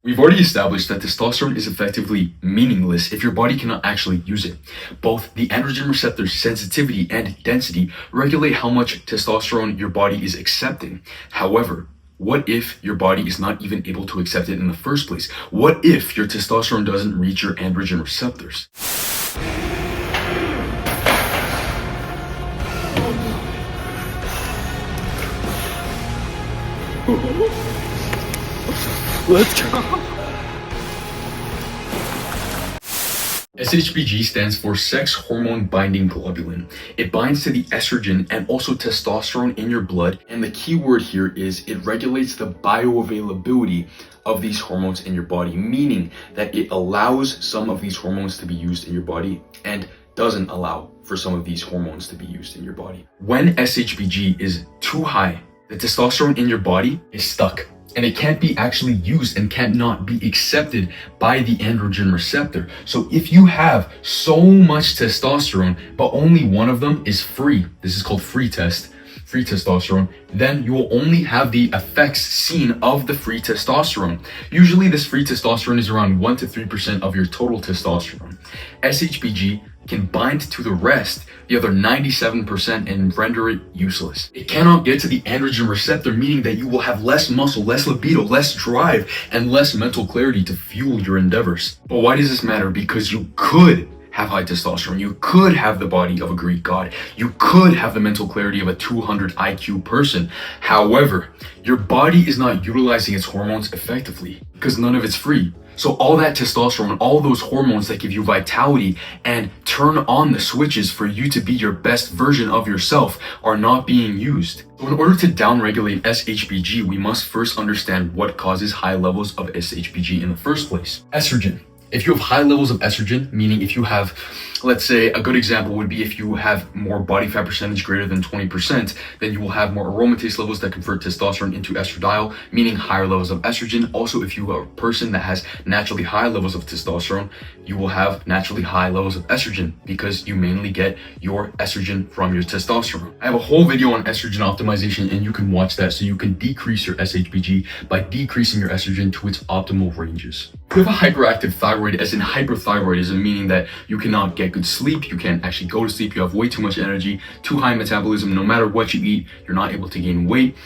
We've already established that testosterone is effectively meaningless if your body cannot actually use it. Both the androgen receptor's sensitivity and density regulate how much testosterone your body is accepting. However, what if your body is not even able to accept it in the first place? What if your testosterone doesn't reach your androgen receptors? Let's go. SHBG stands for sex hormone binding globulin. It binds to the estrogen and also testosterone in your blood. And the key word here is it regulates the bioavailability of these hormones in your body, meaning that it allows some of these hormones to be used in your body and doesn't allow for some of these hormones to be used in your body. When SHBG is too high, the testosterone in your body is stuck. And it can't be actually used and cannot be accepted by the androgen receptor. So if you have so much testosterone, but only one of them is free, this is called free testosterone, then you will only have the effects seen of the free testosterone. Usually this free testosterone is around 1 to 3% of your total testosterone. SHBG can bind to the rest, the other 97%, and render it useless. It cannot get to the androgen receptor, meaning that you will have less muscle, less libido, less drive, and less mental clarity to fuel your endeavors. But why does this matter? Because you could have high testosterone, you could have the body of a Greek god, you could have the mental clarity of a 200 IQ person. However, your body is not utilizing its hormones effectively because none of it's free. So all that testosterone, all those hormones that give you vitality and turn on the switches for you to be your best version of yourself are not being used. So in order to downregulate SHBG, we must first understand what causes high levels of SHBG in the first place. Estrogen. If you have high levels of estrogen, meaning if you have, let's say a good example would be if you have more body fat percentage greater than 20%, then you will have more aromatase levels that convert testosterone into estradiol, meaning higher levels of estrogen. Also, if you are a person that has naturally high levels of testosterone, you will have naturally high levels of estrogen because you mainly get your estrogen from your testosterone. I have a whole video on estrogen optimization and you can watch that so you can decrease your SHBG by decreasing your estrogen to its optimal ranges. You have a hyperactive thyroid, as in hyperthyroidism, meaning that you cannot get good sleep, you can't actually go to sleep, you have way too much energy, too high metabolism, no matter what you eat, you're not able to gain weight.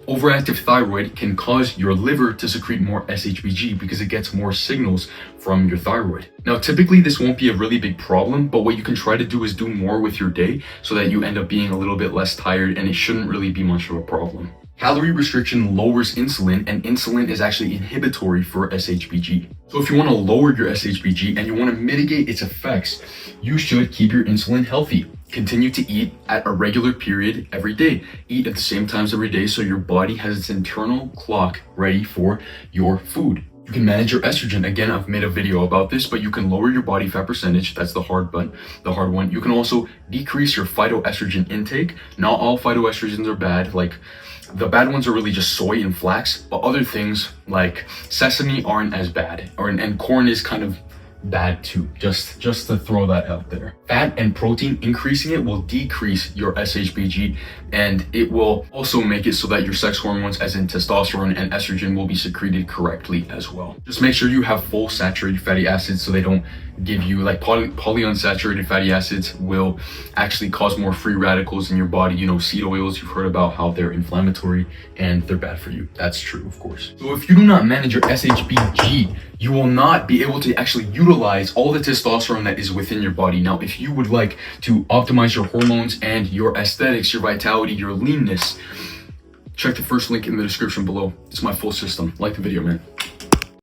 Overactive thyroid can cause your liver to secrete more SHBG because it gets more signals from your thyroid. Now, typically this won't be a really big problem, but what you can try to do is do more with your day so that you end up being a little bit less tired, and it shouldn't really be much of a problem. Calorie restriction lowers insulin, and insulin is actually inhibitory for SHBG. So if you want to lower your SHBG and you want to mitigate its effects, you should keep your insulin healthy. Continue to eat at a regular period every day. Eat at the same times every day so your body has its internal clock ready for your food. You can manage your estrogen. Again, I've made a video about this, but you can lower your body fat percentage. That's the hard one. You can also decrease your phytoestrogen intake. Not all phytoestrogens are bad. Like, the bad ones are really just soy and flax, but other things like sesame aren't as bad, and corn is kind of bad too, just to throw that out there. Fat and protein, increasing it will decrease your SHBG, and it will also make it so that your sex hormones, as in testosterone and estrogen, will be secreted correctly as well. Just make sure you have full saturated fatty acids so they don't give you, like, polyunsaturated fatty acids will actually cause more free radicals in your body. You know, seed oils, you've heard about how they're inflammatory and they're bad for you. That's true, of course. So if you do not manage your SHBG, you will not be able to actually utilize all the testosterone that is within your body. Now, if you would like to optimize your hormones and your aesthetics, your vitality, your leanness, check the first link in the description below. It's my full system. Like the video, man.